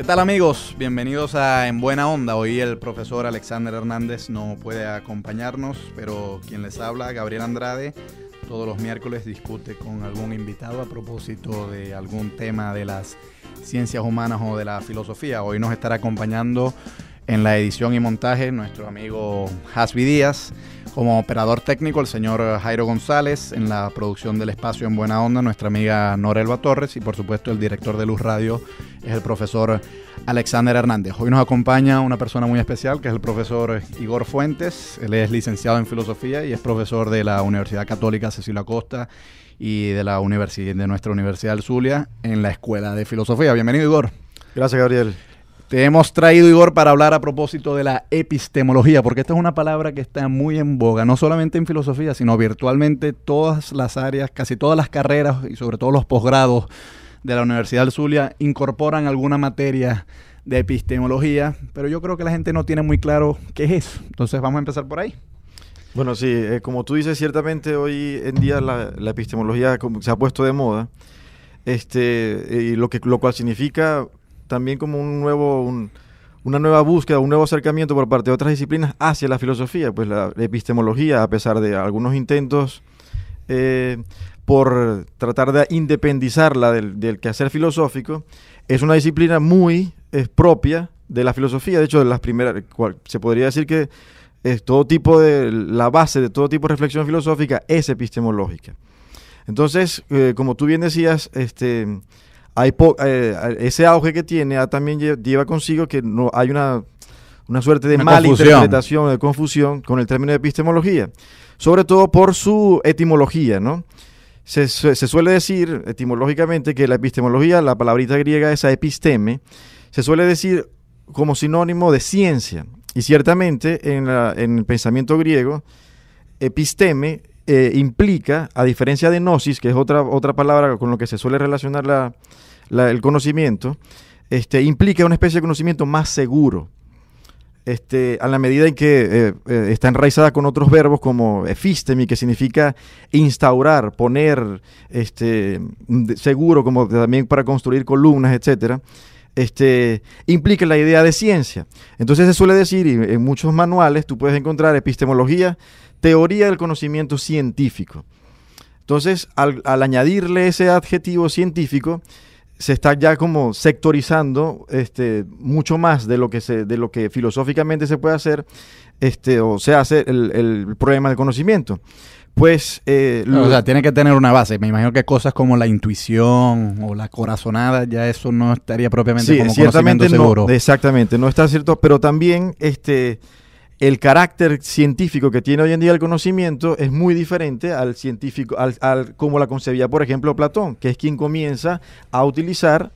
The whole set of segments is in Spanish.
¿Qué tal, amigos? Bienvenidos a En Buena Onda. Hoy el profesor Alexander Hernández no puede acompañarnos, pero quien les habla, Gabriel Andrade, todos los miércoles discute con algún invitado a propósito de algún tema de las ciencias humanas o de la filosofía. Hoy nos estará acompañando en la edición y montaje nuestro amigo Hasbi Díaz, como operador técnico el señor Jairo González, en la producción del espacio En Buena Onda nuestra amiga Norelba Torres, y por supuesto el director de Luz Radio es el profesor Alexander Hernández. Hoy nos acompaña una persona muy especial, que es el profesor Igor Fuentes. Él es licenciado en filosofía y es profesor de la Universidad Católica Cecilio Acosta y de nuestra Universidad del Zulia en la Escuela de Filosofía. Bienvenido, Igor. Gracias, Gabriel. Te hemos traído, Igor, para hablar a propósito de la epistemología, porque esta es una palabra que está muy en boga, no solamente en filosofía, sino virtualmente todas las áreas, casi todas las carreras y sobre todo los posgrados de la Universidad del Zulia incorporan alguna materia de epistemología, pero yo creo que la gente no tiene muy claro qué es eso. Entonces vamos a empezar por ahí. Bueno, sí, como tú dices, ciertamente hoy en día la epistemología se ha puesto de moda, y lo cual significa también como una nueva búsqueda, un nuevo acercamiento por parte de otras disciplinas hacia la filosofía. Pues la epistemología, a pesar de algunos intentos por tratar de independizarla del quehacer filosófico, es una disciplina muy propia de la filosofía. De hecho, de las primeras, se podría decir que la base de todo tipo de reflexión filosófica es epistemológica. Entonces, como tú bien decías, ese auge que tiene también lleva consigo que no hay una suerte de mala interpretación, de confusión con el término de epistemología, sobre todo por su etimología, ¿no? Se suele decir etimológicamente que la epistemología, la palabrita griega esa episteme, se suele decir como sinónimo de ciencia, y ciertamente en el pensamiento griego, episteme implica, a diferencia de gnosis, que es otra palabra con lo que se suele relacionar el conocimiento, implica una especie de conocimiento más seguro, a la medida en que está enraizada con otros verbos como epistemi, que significa instaurar, poner, seguro, como también para construir columnas, etcétera. Implica la idea de ciencia. Entonces se suele decir, y en muchos manuales tú puedes encontrar epistemología, teoría del conocimiento científico. Entonces, al añadirle ese adjetivo científico, se está ya como sectorizando mucho más de lo que filosóficamente se puede hacer, o se hace el problema del conocimiento. Pues, o sea, tiene que tener una base. Me imagino que cosas como la intuición o la corazonada, ya eso no estaría propiamente como conocimiento seguro. No, exactamente, no está cierto, pero también el carácter científico que tiene hoy en día el conocimiento es muy diferente al científico, como la concebía, por ejemplo, Platón, que es quien comienza a utilizar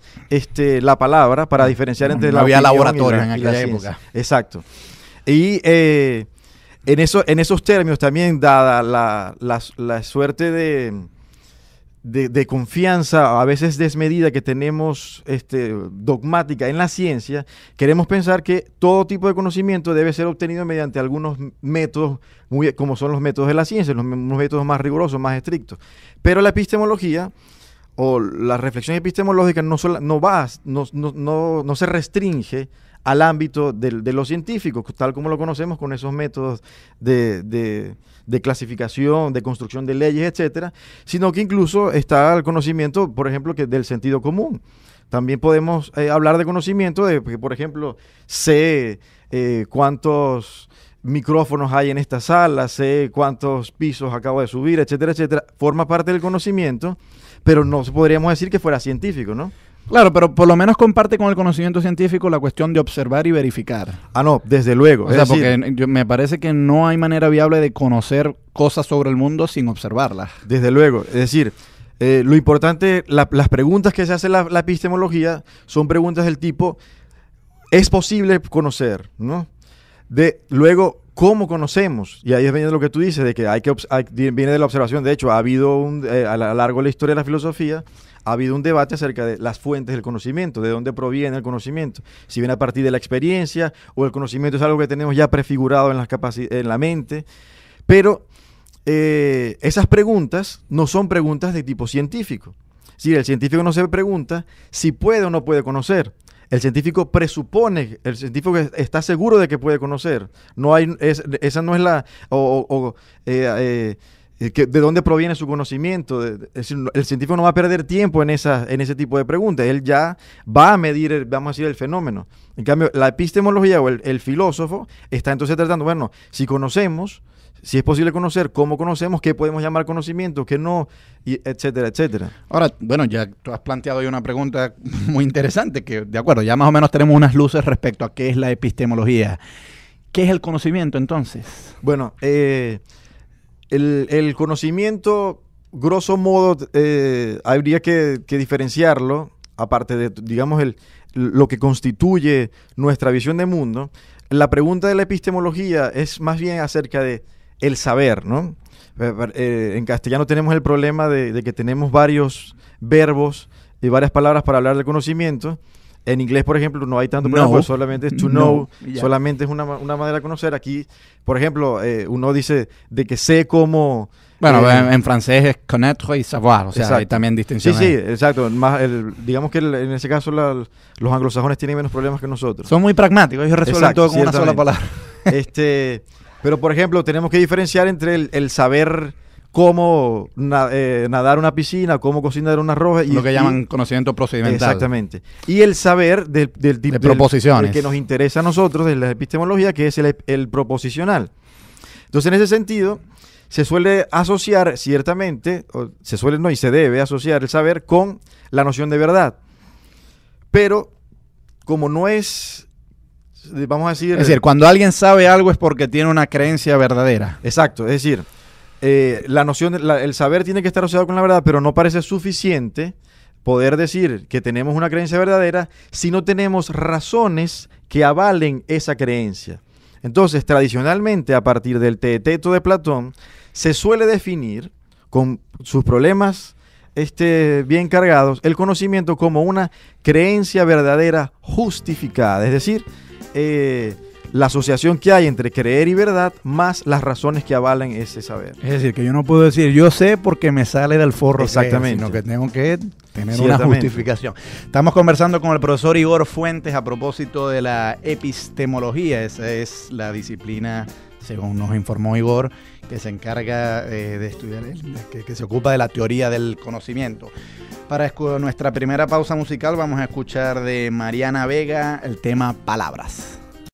la palabra para diferenciar entre la opinión laboratorios en aquella época. Exacto. Y en esos términos también, dada la suerte de confianza, a veces desmedida, que tenemos dogmática en la ciencia, queremos pensar que todo tipo de conocimiento debe ser obtenido mediante algunos métodos, como son los métodos de la ciencia, unos métodos más rigurosos, más estrictos. Pero la epistemología o la reflexión epistemológica no se restringe al ámbito de los científicos, tal como lo conocemos con esos métodos de clasificación, de construcción de leyes, etcétera, sino que incluso está el conocimiento, por ejemplo, del sentido común. También podemos hablar de conocimiento de que, por ejemplo, sé cuántos micrófonos hay en esta sala, sé cuántos pisos acabo de subir, etcétera, etcétera. Forma parte del conocimiento, pero no podríamos decir que fuera científico, ¿no? Claro, pero por lo menos comparte con el conocimiento científico la cuestión de observar y verificar. Ah, no, desde luego. O sea, porque me parece que no hay manera viable de conocer cosas sobre el mundo sin observarlas. Desde luego. Es decir, lo importante, las preguntas que se hace la epistemología son preguntas del tipo, ¿es posible conocer? ¿No? Luego, ¿cómo conocemos? Y ahí viene lo que tú dices, de que viene de la observación. De hecho, ha habido a lo largo de la historia de la filosofía, ha habido un debate acerca de las fuentes del conocimiento, de dónde proviene el conocimiento, si viene a partir de la experiencia o el conocimiento es algo que tenemos ya prefigurado en la mente, pero esas preguntas no son preguntas de tipo científico. Es decir, el científico no se pregunta si puede o no puede conocer. El científico presupone, el científico está seguro de que puede conocer. Esa no es la... ¿de dónde proviene su conocimiento? Es decir, el científico no va a perder tiempo en ese tipo de preguntas. Él ya va a medir, vamos a decir, el fenómeno. En cambio, la epistemología o el filósofo está entonces tratando, bueno, si conocemos, si es posible conocer, cómo conocemos, qué podemos llamar conocimiento, qué no, y etcétera, etcétera. Ahora, bueno, ya tú has planteado hoy una pregunta muy interesante, que de acuerdo, ya más o menos tenemos unas luces respecto a qué es la epistemología. ¿Qué es el conocimiento entonces? Bueno, el conocimiento, grosso modo, habría que diferenciarlo, aparte de, digamos, lo que constituye nuestra visión de mundo. La pregunta de la epistemología es más bien acerca de el saber, ¿no? En castellano tenemos el problema de que tenemos varios verbos y varias palabras para hablar del conocimiento. En inglés, por ejemplo, no hay tanto problema, porque solamente es to know, solamente es una manera de conocer. Aquí, por ejemplo, uno dice de que sé cómo... Bueno, en francés es connaître y savoir, o sea, exacto. Hay también distinciones. Sí, exacto. Digamos que en ese caso los anglosajones tienen menos problemas que nosotros. Son muy pragmáticos, ellos resuelven todo con una sola palabra. Pero, por ejemplo, tenemos que diferenciar entre el saber cómo nadar una piscina, cómo cocinar un arroz. Lo que llaman conocimiento procedimental. Exactamente. Y el saber de proposiciones. El que nos interesa a nosotros, de la epistemología, que es el proposicional. Entonces, en ese sentido, se suele asociar ciertamente, y se debe asociar el saber con la noción de verdad. Pero, como no es... Vamos a decir... Es decir, cuando alguien sabe algo es porque tiene una creencia verdadera. Exacto, es decir... el saber tiene que estar asociado con la verdad, pero no parece suficiente poder decir que tenemos una creencia verdadera si no tenemos razones que avalen esa creencia. Entonces, tradicionalmente, a partir del Teeteto de Platón, se suele definir, con sus problemas bien cargados, el conocimiento como una creencia verdadera justificada, es decir, la asociación que hay entre creer y verdad más las razones que avalan ese saber. Es decir, que yo no puedo decir yo sé porque me sale del forro, exactamente, sino que tengo que tener una justificación. Estamos conversando con el profesor Igor Fuentes a propósito de la epistemología. Esa es la disciplina, según nos informó Igor, que se encarga de estudiar, que se ocupa de la teoría del conocimiento. Para nuestra primera pausa musical vamos a escuchar de Mariana Vega el tema Palabras.